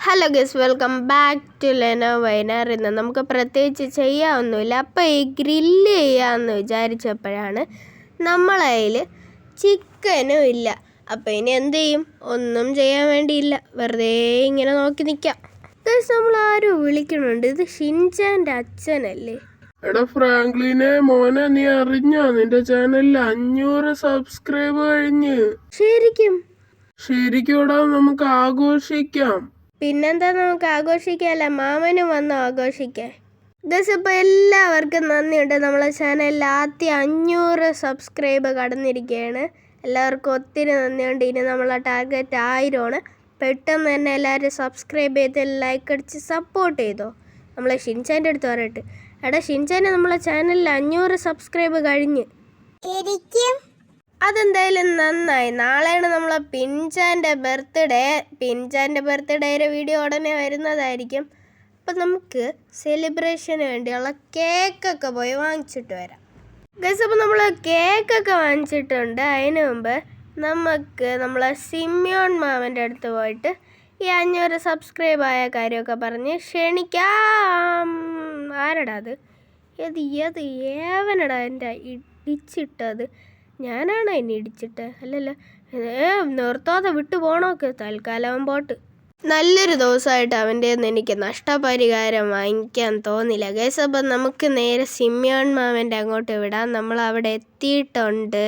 Hello guys, welcome back to ലെനോ വൈനാർ. ഇന്ന് നമുക്ക് പ്രത്യേകിച്ച് ചെയ്യാനൊന്നുമില്ല. അപ്പോൾ ഈ ഗ്രില്ല് ചെയ്യാമെന്ന് വിചാരിച്ചപ്പോഴാണ് നമ്മളതിൽ ചിക്കനും ഇല്ല. അപ്പോൾ ഇനി എന്ത് ചെയ്യും? ഒന്നും ചെയ്യാൻ വേണ്ടിയില്ല, വെറുതെ ഇങ്ങനെ നോക്കി നിൽക്കാം. ഗൈസ്, നമ്മൾ ആരും വിളിക്കണുണ്ട്. ഇത് ഷിൻചാൻ്റെ അച്ഛനല്ലേ? എടാ ഫ്രാങ്ക്ലിനെ മോനെ, നീ അറിഞ്ഞോ നിന്റെ ചാനലിൽ 500 സബ്സ്ക്രൈബ് കഴിഞ്ഞ്? ശരിക്കൂടാ, നമുക്ക് ആഘോഷിക്കാം. പിന്നെന്താ, നമുക്ക് ആഘോഷിക്കാമല്ല. മാമനും വന്ന് ആഘോഷിക്കാം. ഗൈസ്, ഇപ്പോൾ എല്ലാവർക്കും നന്ദിയുണ്ട്. നമ്മളെ ചാനലിൽ ആദ്യം 500 സബ്സ്ക്രൈബ് കടന്നിരിക്കുകയാണ്. എല്ലാവർക്കും ഒത്തിരി നന്ദിയുണ്ട്. ഇനി നമ്മളെ ടാർഗറ്റ് 1000 ആണ്. പെട്ടെന്ന് തന്നെ എല്ലാവരും സബ്സ്ക്രൈബ് ചെയ്ത് ലൈക്ക് അടിച്ച് സപ്പോർട്ട് ചെയ്തോ. നമ്മളെ ഷിൻചാൻ്റെ അടുത്ത് പറയട്ടെ. എടാ ഷിൻചാന്, നമ്മളെ ചാനലിൽ 500 സബ്സ്ക്രൈബ് കഴിഞ്ഞ്. അതെന്തായാലും നന്നായി. നാളെയാണ് നമ്മളെ പിൻചാൻ്റെ ബർത്ത്ഡേയുടെ വീഡിയോ ഉടനെ വരുന്നതായിരിക്കും. അപ്പം നമുക്ക് സെലിബ്രേഷന് വേണ്ടിയുള്ള കേക്കൊക്കെ പോയി വാങ്ങിച്ചിട്ട് വരാം. ഗൈസ്, അപ്പോൾ നമ്മൾ കേക്കൊക്കെ വാങ്ങിച്ചിട്ടുണ്ട്. അതിന് മുമ്പ് നമുക്ക് നമ്മളെ സിമ്യോൺ മാമൻ്റെ അടുത്ത് പോയിട്ട് ഈ 500 സബ്സ്ക്രൈബ് ആയ കാര്യമൊക്കെ പറഞ്ഞ് ക്ഷണിക്കാം. ആരടാ അത്? ഏവനടാ എൻ്റെ ഇടിച്ചിട്ടത്? ഞാനാണോ എന്നെ ഇടിച്ചിട്ട്? അല്ലല്ല, നിർത്താതെ വിട്ടു പോകണമൊക്കെ. തൽക്കാലം പോട്ട്. നല്ലൊരു ദിവസമായിട്ട് അവൻ്റെ നിന്ന് എനിക്ക് നഷ്ടപരിഹാരം വാങ്ങിക്കാൻ തോന്നില്ല. ഗൈസ്, അപ്പം നമുക്ക് നേരെ സിമ്യോൺ മാമൻ്റെ അങ്ങോട്ട് വിടാം. നമ്മൾ അവിടെ എത്തിയിട്ടുണ്ട്.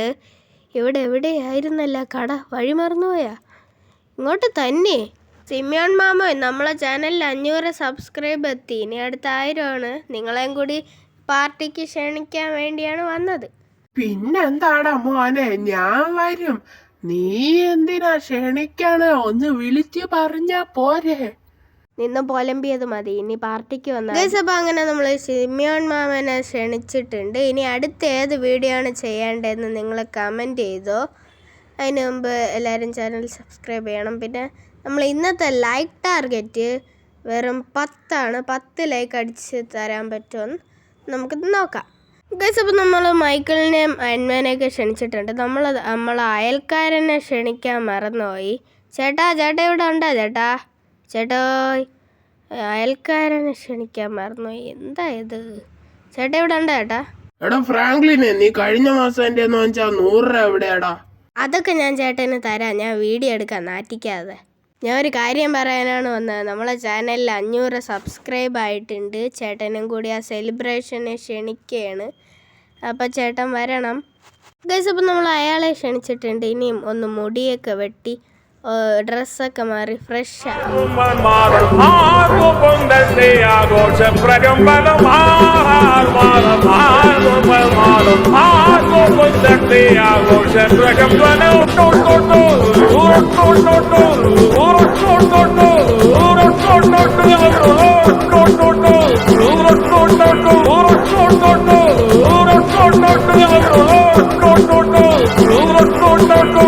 ഇവിടെ എവിടെയായിരുന്നല്ല കട? വഴി മറന്നുപോയാ? ഇങ്ങോട്ട് തന്നെ. സിമ്യോൺ മാമോ, നമ്മളെ ചാനലിൽ 500 സബ്സ്ക്രൈബ് എത്തി. ഇനി അടുത്ത 1000 ആണ്. നിങ്ങളെയും കൂടി പാർട്ടിക്ക് ക്ഷണിക്കാൻ വേണ്ടിയാണ് വന്നത്. പിന്നെന്താടാ മോനെ, ഞാൻ വരും. നീ എന്തിനാ ക്ഷണിക്കാണ്? ഒന്ന് വിളിച്ച് പറഞ്ഞാ പോരെ? നിന്ന് പൊലമ്പിയത് മതി. ഇനി പാർട്ടിക്ക് വന്നാൽ. അപ്പം അങ്ങനെ നമ്മൾ സിമ്യോൺ മാമനെ ക്ഷണിച്ചിട്ടുണ്ട്. ഇനി അടുത്ത ഏത് വീഡിയോ ആണ് ചെയ്യേണ്ടതെന്ന് നിങ്ങൾ കമൻറ്റ് ചെയ്തോ. അതിന് മുമ്പ് എല്ലാവരും ചാനൽ സബ്സ്ക്രൈബ് ചെയ്യണം. പിന്നെ നമ്മൾ ഇന്നത്തെ ലൈക്ക് ടാർഗറ്റ് വെറും 10 ആണ്. 10 ലൈക്ക് അടിച്ച് തരാൻ പറ്റുമെന്ന് നമുക്ക് നോക്കാം. ഗൈസ്, അപ്പോൾ നമ്മൾ മൈക്കിളിനെയും അന്മാനെയൊക്കെ ക്ഷണിച്ചിട്ടുണ്ട്. നമ്മൾ അയൽക്കാരനെ ക്ഷണിക്കാൻ മറന്നുപോയി. ചേട്ടാ ഇവിടെ ഉണ്ടോ? ചേട്ടോയ്, അയൽക്കാരനെ ക്ഷണിക്കാൻ മറന്നുപോയി. എന്താ ഇത്? ചേട്ടാ ഇവിടെ ഉണ്ടോ? എടാ ഫ്രാങ്ക്ലിനെ, നീ കഴിഞ്ഞ മാസം എൻ്റെ 100 രൂപ എവിടെയാടാ? അതൊക്കെ ഞാൻ ചേട്ടന് തരാം. ഞാൻ വീഡിയോ എടുക്കാൻ നാറ്റിക്കാതെ. ഞാൻ ഒരു കാര്യം പറയാനാണ് വന്നത്. നമ്മളെ ചാനലിൽ 500 സബ്സ്ക്രൈബ് ആയിട്ടുണ്ട്. ചേട്ടനും കൂടി ആ സെലിബ്രേഷനെ ക്ഷണിക്കുകയാണ്. അപ്പം ചേട്ടൻ വരണം. ഗൈസ്, അപ്പം നമ്മൾ അയാളെ ക്ഷണിച്ചിട്ടുണ്ട്. ഇനിയും ഒന്ന് മുടിയൊക്കെ വെട്ടി ഡ്രസ്സൊക്കെ മാറി ഫ്രഷ് No,